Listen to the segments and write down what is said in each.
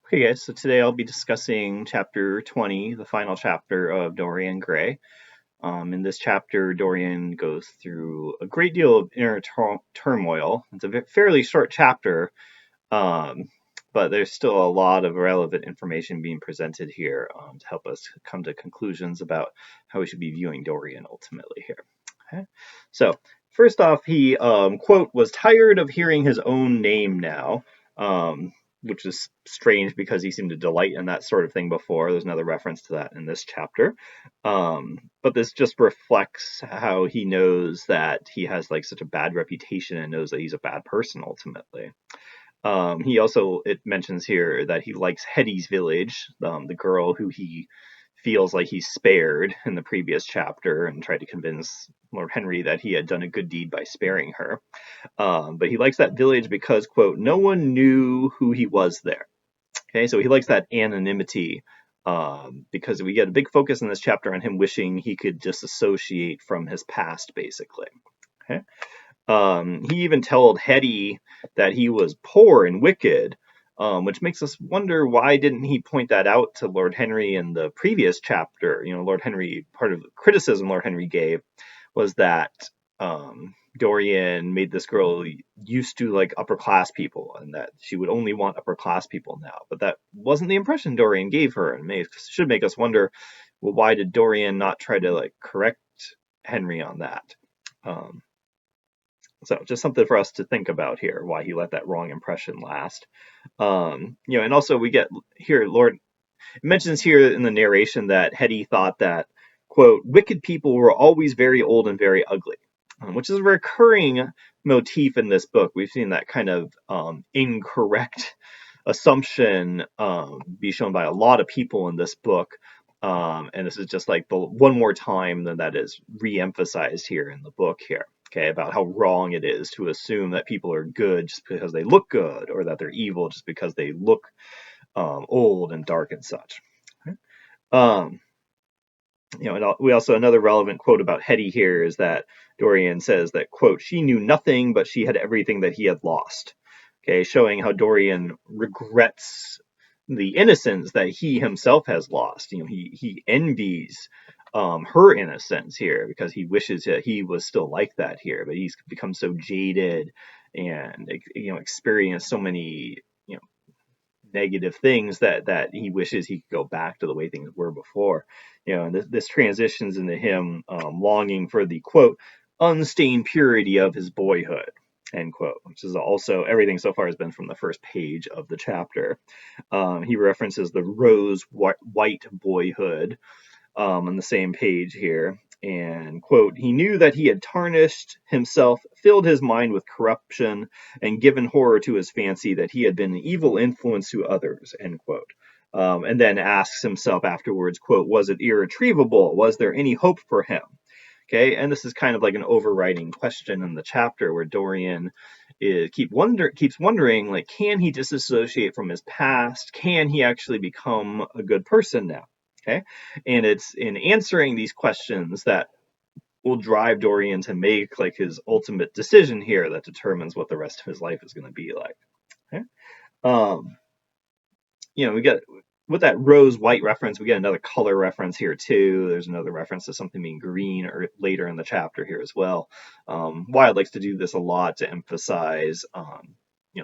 Okay, guys, so today I'll be discussing chapter 20, the final chapter of Dorian Gray. In this chapter, Dorian goes through a great deal of inner turmoil. It's a fairly short chapter, um, but there's still a lot of relevant information being presented here to help us come to conclusions about how we should be viewing Dorian ultimately here. Okay? So, first off, he, quote, was tired of hearing his own name now. Which is strange because he seemed to delight in that sort of thing before. There's another reference to that in this chapter. But this just reflects how he knows that he has like such a bad reputation and knows that he's a bad person ultimately. It mentions here that he likes Hetty's village, the girl who he feels like he spared in the previous chapter and tried to convince Lord Henry that he had done a good deed by sparing her. But he likes that village because, quote, no one knew who he was there. Okay, so he likes that anonymity because we get a big focus in this chapter on him wishing he could disassociate from his past, basically. Okay. He even told Hetty that he was poor and wicked, which makes us wonder why didn't he point that out to Lord Henry in the previous chapter? You know, Lord Henry, part of the criticism Lord Henry gave was that Dorian made this girl used to like upper class people and that she would only want upper class people now. But that wasn't the impression Dorian gave her, and should make us wonder, well, why did Dorian not try to like correct Henry on that? So just something for us to think about here, why he let that wrong impression last. And also we get here, Lord mentions here in the narration that Hetty thought that, quote, wicked people were always very old and very ugly, which is a recurring motif in this book. We've seen that kind of incorrect assumption be shown by a lot of people in this book. And this is just like the one more time that is re-emphasized here in the book here. Okay, about how wrong it is to assume that people are good just because they look good, or that they're evil just because they look old and dark and such. Okay. We also, another relevant quote about Hetty here is that Dorian says that, quote, she knew nothing, but she had everything that he had lost. Okay, showing how Dorian regrets the innocence that he himself has lost. You know, he envies her innocence here because he wishes that he was still like that here, but he's become so jaded and experienced so many negative things that he wishes he could go back to the way things were before. And this transitions into him longing for the, quote, unstained purity of his boyhood, end quote, which is also, everything so far has been from the first page of the chapter. He references the rose white boyhood on the same page here. And, quote, he knew that he had tarnished himself, filled his mind with corruption, and given horror to his fancy that he had been an evil influence to others, end quote. And then asks himself afterwards, quote, was it irretrievable? Was there any hope for him? Okay, and this is kind of like an overriding question in the chapter where Dorian keeps wondering, like, can he disassociate from his past? Can he actually become a good person now? Okay, and it's in answering these questions that will drive Dorian to make like his ultimate decision here that determines what the rest of his life is going to be like. Okay, we get with that rose white reference, we get another color reference here too. There's another reference to something being green or later in the chapter here as well. Wilde likes to do this a lot to emphasize,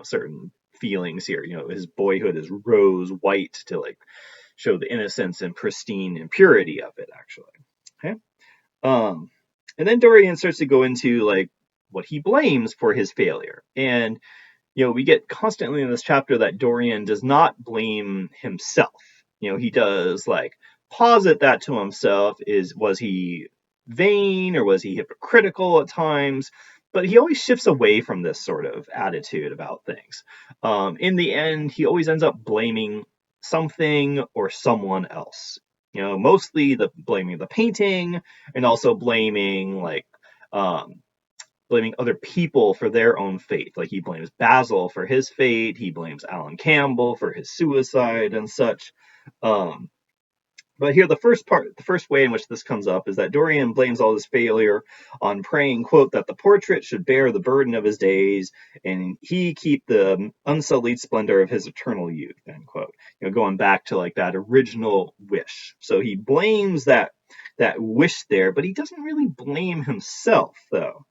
certain feelings here. His boyhood is rose white to like show the innocence and pristine and purity of it, actually. Okay. And then Dorian starts to go into like what he blames for his failure. And we get constantly in this chapter that Dorian does not blame himself. He does like posit that to himself was he vain or was he hypocritical at times? But he always shifts away from this sort of attitude about things. In the end, he always ends up blaming something or someone else. Mostly blaming the painting and also blaming blaming other people for their own fate. Like he blames Basil for his fate, he blames Alan Campbell for his suicide and such. But here, the first way in which this comes up is that Dorian blames all his failure on praying, quote, that the portrait should bear the burden of his days and he keep the unsullied splendor of his eternal youth, end quote. going back to like that original wish. So he blames that wish there, but he doesn't really blame himself, though.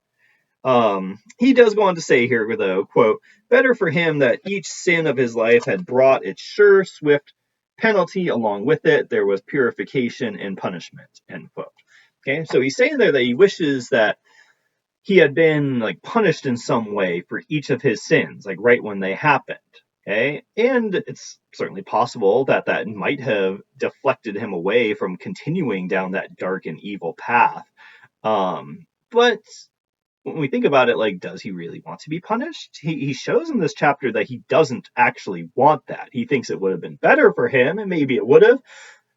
He does go on to say here, though, quote, better for him that each sin of his life had brought its sure, swift penalty along with it. There was purification and punishment, end quote. Okay, so he's saying there that he wishes that he had been like punished in some way for each of his sins, like right when they happened. Okay, and it's certainly possible that that might have deflected him away from continuing down that dark and evil path. But when we think about it, like, does he really want to be punished? He shows in this chapter that he doesn't actually want that. He thinks it would have been better for him, and maybe it would have,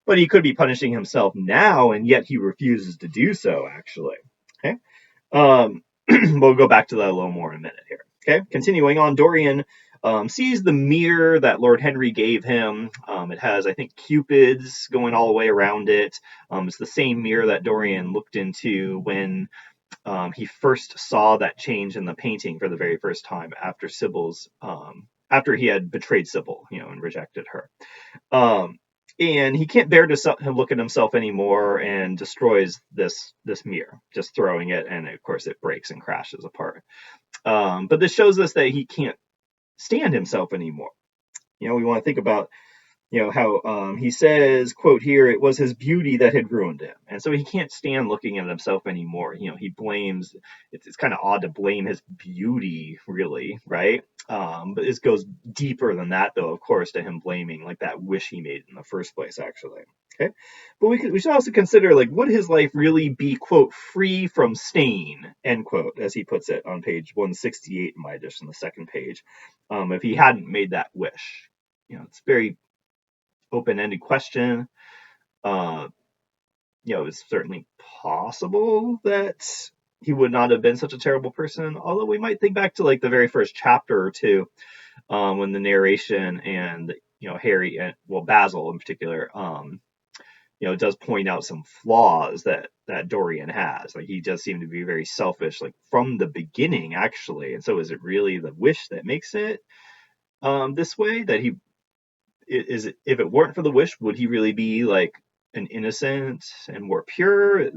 but he could be punishing himself now, and yet he refuses to do so, actually. Okay. We'll go back to that a little more in a minute here. Okay. Continuing on, Dorian sees the mirror that Lord Henry gave him. It has, I think, cupids going all the way around it. It's the same mirror that Dorian looked into when he first saw that change in the painting for the very first time after after he had betrayed Sybil, and rejected her. And he can't bear to look at himself anymore and destroys this mirror, just throwing it, and of course it breaks and crashes apart. But this shows us that he can't stand himself anymore. We want to think about how he says, quote here, it was his beauty that had ruined him. And so he can't stand looking at himself anymore. He blames, it's kind of odd to blame his beauty, really, right? But this goes deeper than that, though, of course, to him blaming like that wish he made in the first place, actually. Okay. But we should also consider, like, would his life really be, quote, free from stain, end quote, as he puts it on page 168 in my edition, the second page, if he hadn't made that wish. It's very open-ended question. It's certainly possible that he would not have been such a terrible person, although we might think back to like the very first chapter or two, when the narration and Harry and Basil in particular does point out some flaws that Dorian has. Like, he does seem to be very selfish, like from the beginning, actually. And so is it really the wish that makes it this way, that he if it weren't for the wish, would he really be like an innocent and more pure?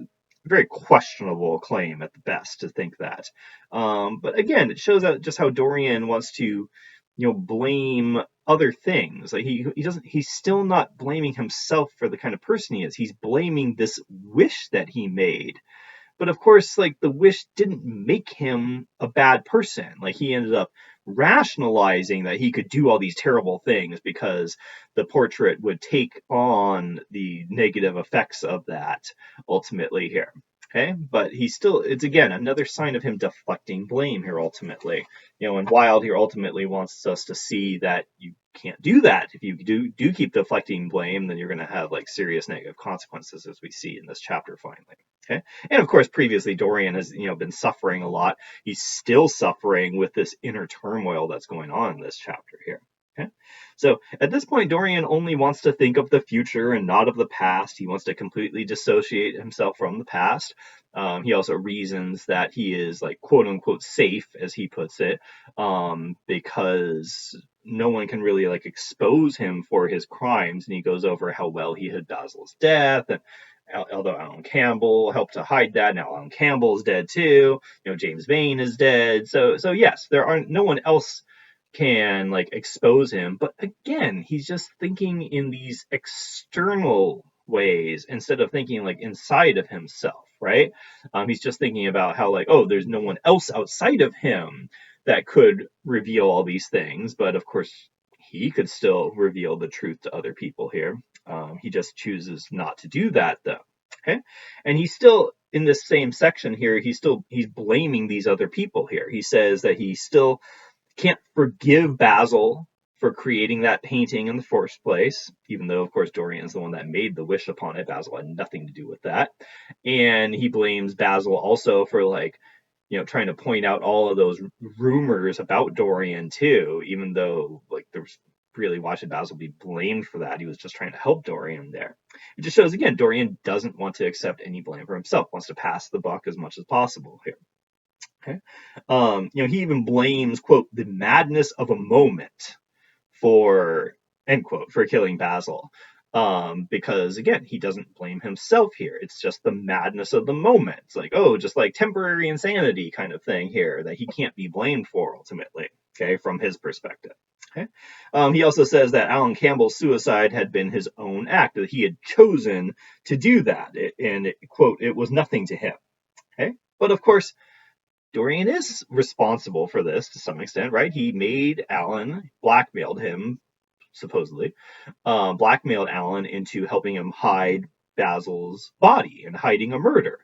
Very questionable claim at the best to think that. But again, it shows out just how Dorian wants to, blame other things. Like he's still not blaming himself for the kind of person he is. He's blaming this wish that he made. But of course, like, the wish didn't make him a bad person. Like, he ended up rationalizing that he could do all these terrible things because the portrait would take on the negative effects of that ultimately here. Okay, but it's again another sign of him deflecting blame here ultimately. And Wilde here ultimately wants us to see that you can't do that. If you do keep deflecting blame, then you're going to have like serious negative consequences, as we see in this chapter finally. Okay, and of course previously Dorian has been suffering a lot. He's still suffering with this inner turmoil that's going on in this chapter here. Okay, so at this point Dorian only wants to think of the future and not of the past. He wants to completely dissociate himself from the past. He also reasons that he is like quote unquote safe, as he puts it, because no one can really like expose him for his crimes. And he goes over how well he hid Basil's death, and although Alan Campbell helped to hide that, now Alan Campbell's dead too. James Vane is dead. So yes, no one else can like expose him. But again, he's just thinking in these external ways instead of thinking like inside of himself, right? He's just thinking about how like, oh, there's no one else outside of him that could reveal all these things. But of course, he could still reveal the truth to other people here. He just chooses not to do that, though. Okay, and he's still in this same section here. He's blaming these other people here. He says that he still can't forgive Basil for creating that painting in the first place, even though, of course, Dorian's the one that made the wish upon it. Basil had nothing to do with that. And he blames Basil also for like, trying to point out all of those rumors about Dorian too, even though like there's really, why should Basil be blamed for that? He was just trying to help Dorian there. It just shows again, Dorian doesn't want to accept any blame for himself, wants to pass the buck as much as possible here. Okay. He even blames, quote, the madness of a moment for end quote, for killing Basil. Because again, he doesn't blame himself here. It's just the madness of the moment. It's like, oh, just like temporary insanity kind of thing here that he can't be blamed for ultimately, okay, from his perspective. Okay. He also says that Alan Campbell's suicide had been his own act, that he had chosen to do that. And, quote, it was nothing to him. Okay. But of course, Dorian is responsible for this to some extent, right? He made Alan, blackmailed him, supposedly, blackmailed Alan into helping him hide Basil's body and hiding a murder.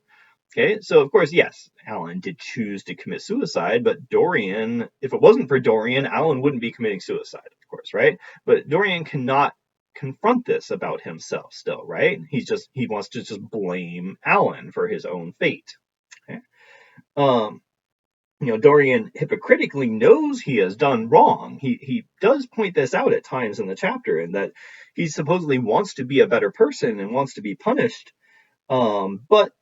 Okay, so of course, yes, Alan did choose to commit suicide, but Dorian, if it wasn't for Dorian, Alan wouldn't be committing suicide, of course, right? But Dorian cannot confront this about himself still, right? He wants to just blame Alan for his own fate. Okay? Um, Dorian hypocritically knows he has done wrong. He does point this out at times in the chapter, and that he supposedly wants to be a better person and wants to be punished, but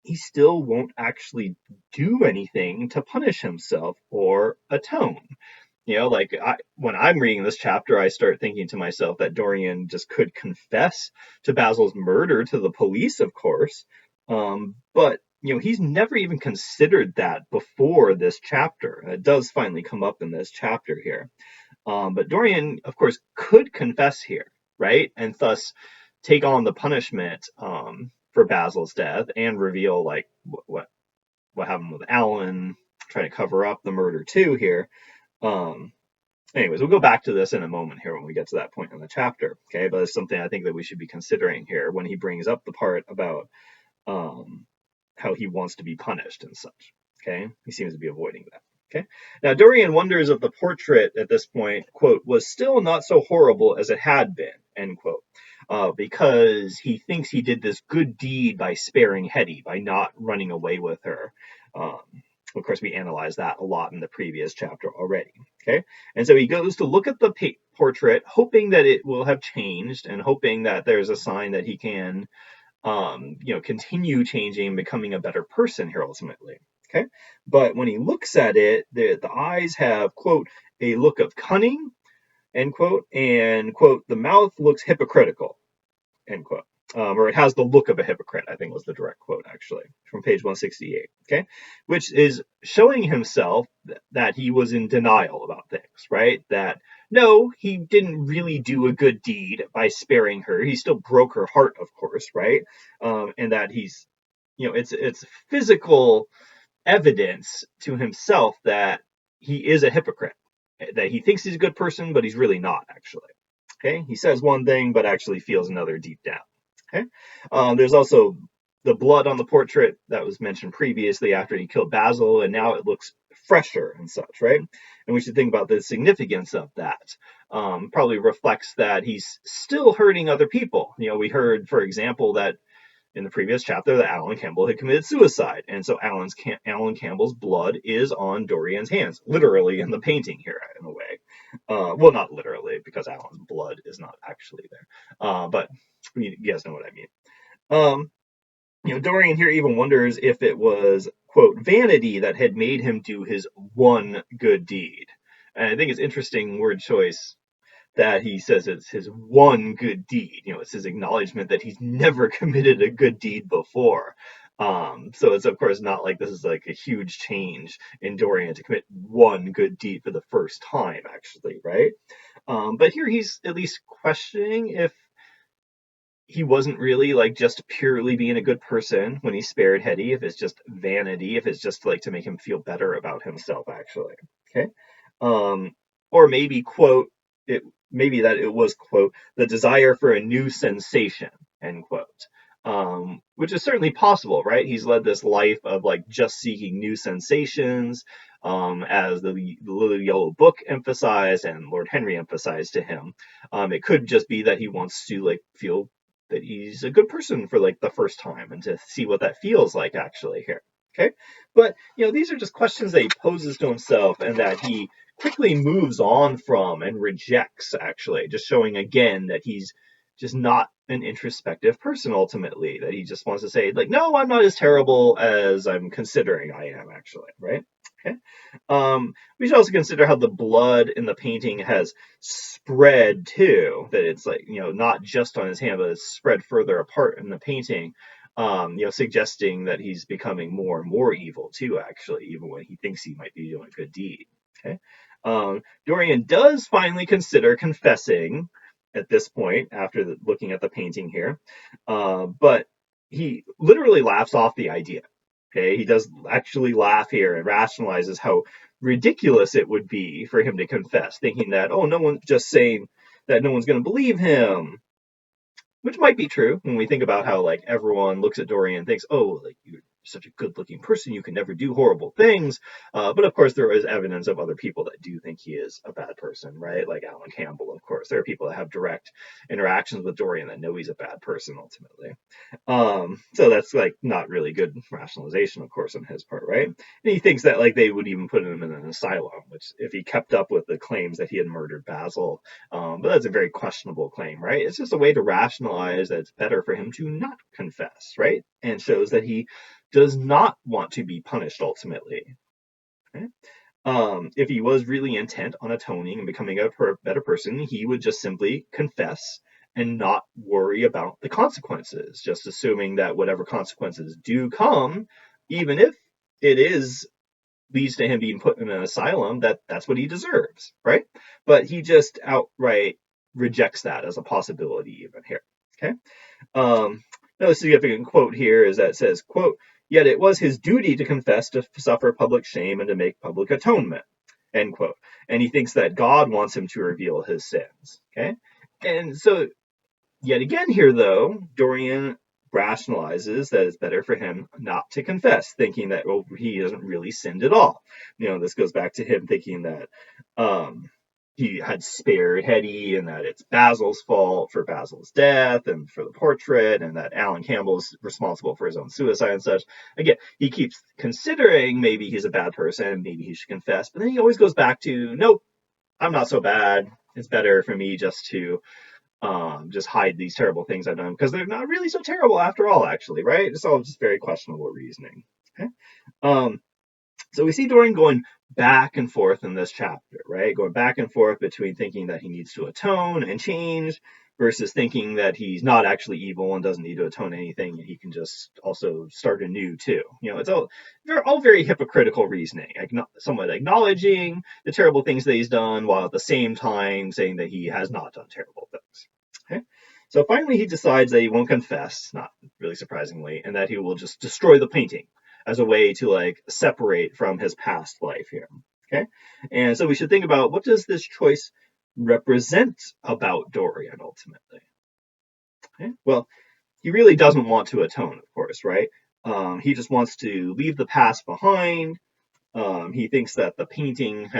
he still won't actually do anything to punish himself or atone. When I'm reading this chapter, I start thinking to myself that Dorian just could confess to Basil's murder to the police, of course. But he's never even considered that before this chapter. It does finally come up in this chapter here. But Dorian, of course, could confess here, right? And thus take on the punishment for Basil's death and reveal like what happened with Alan, try to cover up the murder too here. Anyways, we'll go back to this in a moment here when we get to that point in the chapter. Okay, but it's something I think that we should be considering here when he brings up the part about how he wants to be punished and such. Okay, he seems to be avoiding that. Okay, now Dorian wonders if the portrait at this point, quote, was still not so horrible as it had been, end quote, because he thinks he did this good deed by sparing Hetty, by not running away with her. Of course, we analyzed that a lot in the previous chapter already. Okay, and so he goes to look at the portrait, hoping that it will have changed, and hoping that there's a sign that he can, continue changing, becoming a better person here ultimately. Okay, but when he looks at it, the eyes have, quote, a look of cunning, end quote, and quote, the mouth looks hypocritical, end quote. Or it has the look of a hypocrite, I think was the direct quote, actually, from page 168, okay? Which is showing himself that he was in denial about things, right? That, no, he didn't really do a good deed by sparing her. He still broke her heart, of course, right? And that he's, it's physical evidence to himself that he is a hypocrite, that he thinks he's a good person, but he's really not, actually. Okay? He says one thing, but actually feels another deep down. Okay. There's also the blood on the portrait that was mentioned previously after he killed Basil, and now it looks fresher and such, right? And we should think about the significance of that. Probably reflects that he's still hurting other people. We heard, for example, that in the previous chapter that Alan Campbell had committed suicide, and so Alan Campbell's blood is on Dorian's hands, literally in the painting here in a way. Well, not literally, because Alan's blood is not actually there, but you guys know what I mean. Dorian here even wonders if it was, quote, vanity that had made him do his one good deed. And I think it's interesting word choice that he says it's his one good deed. It's his acknowledgement that he's never committed a good deed before. So it's, of course, not like this is like a huge change in Dorian to commit one good deed for the first time, actually, right? But here he's at least questioning if he wasn't really like just purely being a good person when he spared Hetty, if it's just vanity, if it's just like to make him feel better about himself, actually. Okay. Or maybe, quote, maybe that it was, quote, the desire for a new sensation, end quote. Which is certainly possible, right? He's led this life of like just seeking new sensations, as the Little Yellow Book emphasized and Lord Henry emphasized to him. It could just be that he wants to like feel that he's a good person for like the first time and to see what that feels like actually here. Okay. But, these are just questions that he poses to himself and that he quickly moves on from and rejects, actually, just showing again that he's just not an introspective person ultimately, that he just wants to say like, no, I'm not as terrible as I'm considering I am, actually, right? Okay. We should also consider how the blood in the painting has spread too. That it's like, not just on his hand, but it's spread further apart in the painting. Suggesting that he's becoming more and more evil too, actually, even when he thinks he might be doing a good deed. Okay. Dorian does finally consider confessing at this point after looking at the painting here, but he literally laughs off the idea. Okay, he does actually laugh here and rationalizes how ridiculous it would be for him to confess, thinking that, oh, no one's just saying that no one's going to believe him, which might be true when we think about how like everyone looks at Dorian and thinks, oh, like you're such a good-looking person, you can never do horrible things. But of course, there is evidence of other people that do think he is a bad person, right? Like Alan Campbell, of course. There are people that have direct interactions with Dorian that know he's a bad person ultimately. So that's like not really good rationalization, of course, on his part, right? And he thinks that like they would even put him in an asylum, which if he kept up with the claims that he had murdered Basil, but that's a very questionable claim, right? It's just a way to rationalize that it's better for him to not confess, right? And shows that he does not want to be punished ultimately. Okay? If he was really intent on atoning and becoming a better person, he would just simply confess and not worry about the consequences, just assuming that whatever consequences do come, even if it is leads to him being put in an asylum, that's what he deserves, right? But he just outright rejects that as a possibility even here. Okay. Another significant quote here is that it says, quote, yet it was his duty to confess, to suffer public shame, and to make public atonement, end quote. And he thinks that God wants him to reveal his sins. Okay. And so yet again here, though, Dorian rationalizes that it's better for him not to confess, thinking that, well, he hasn't really sinned at all. This goes back to him thinking that he had spared Hetty and that it's Basil's fault for Basil's death and for the portrait, and that Alan Campbell's responsible for his own suicide and such. Again, he keeps considering maybe he's a bad person, maybe he should confess, but then he always goes back to, nope, I'm not so bad. It's better for me just hide these terrible things I've done because they're not really so terrible after all, actually, right? It's all just very questionable reasoning. Okay. So we see Dorian going back and forth in this chapter, right? Going back and forth between thinking that he needs to atone and change versus thinking that he's not actually evil and doesn't need to atone anything and he can just also start anew too. It's all very hypocritical reasoning. Somewhat acknowledging the terrible things that he's done while at the same time saying that he has not done terrible things. Okay? So finally he decides that he won't confess, not really surprisingly, and that he will just destroy the painting as a way to like separate from his past life here. Okay. And so we should think about, what does this choice represent about Dorian ultimately? Okay. Well, he really doesn't want to atone, of course, right? He just wants to leave the past behind. He thinks that the painting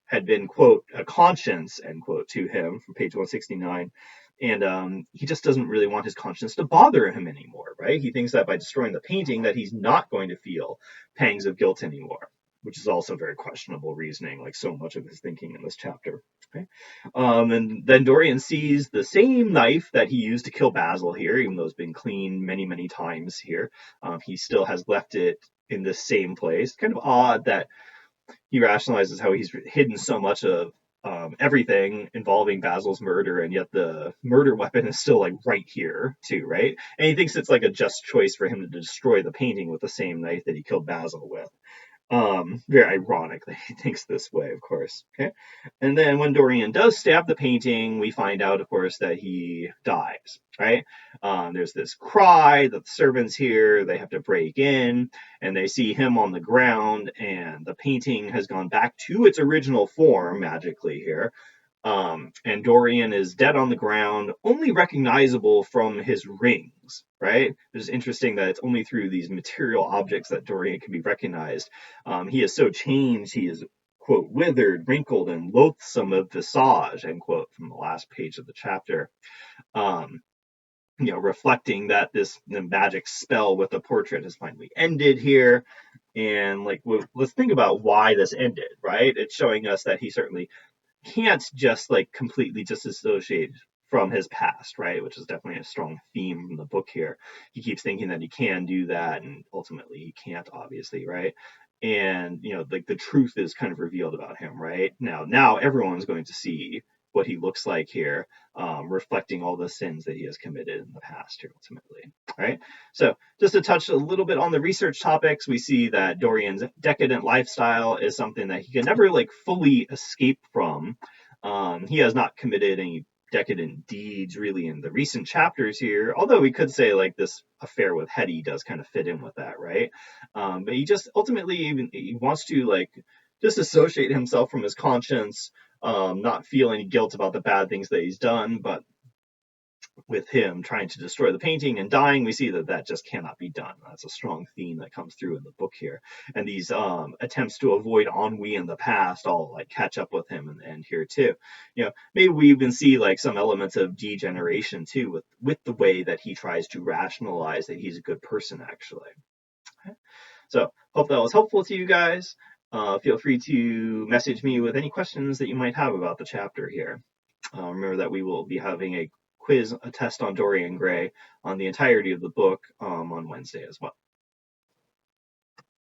had been, quote, a conscience, end quote, to him from page 169. And he just doesn't really want his conscience to bother him anymore, right? He thinks that by destroying the painting that he's not going to feel pangs of guilt anymore, which is also very questionable reasoning, like so much of his thinking in this chapter. Okay? And then Dorian sees the same knife that he used to kill Basil here, even though it's been cleaned many, many times here. He still has left it in the same place. Kind of odd that he rationalizes how he's hidden so much of everything involving Basil's murder, and yet the murder weapon is still like right here too, right? And he thinks it's like a just choice for him to destroy the painting with the same knife that he killed Basil with. Very ironic that he thinks this way, of course. Okay. And then when Dorian does stab the painting, we find out, of course, that he dies, right? There's this cry that the servants hear, they have to break in, and they see him on the ground, and the painting has gone back to its original form magically here. And Dorian is dead on the ground, only recognizable from his rings, right? It's interesting that it's only through these material objects that Dorian can be recognized. He is so changed, he is, quote, withered, wrinkled, and loathsome of visage, end quote, from the last page of the chapter. Reflecting that the magic spell with the portrait has finally ended here. And let's think about why this ended, right? It's showing us that he certainly can't just like completely disassociate from his past, right? Which is definitely a strong theme from the book here. He keeps thinking that he can do that, and ultimately he can't, obviously, right? and like the truth is kind of revealed about him, right? Now everyone's going to see what he looks like here, reflecting all the sins that he has committed in the past here ultimately. All right. So just to touch a little bit on the research topics, we see that Dorian's decadent lifestyle is something that he can never like fully escape from. He has not committed any decadent deeds really in the recent chapters here, although we could say like this affair with Hetty does kind of fit in with that, right? But he just ultimately he wants to like disassociate himself from his conscience, not feel any guilt about the bad things that he's done. But with him trying to destroy the painting and dying, we see that that just cannot be done. That's a strong theme that comes through in the book here. And these attempts to avoid ennui in the past all like catch up with him and here too. Maybe we even see like some elements of degeneration too with the way that he tries to rationalize that he's a good person actually. Okay. So hope that was helpful to you guys. Feel free to message me with any questions that you might have about the chapter here. Remember that we will be having a test on Dorian Gray on the entirety of the book on Wednesday as well.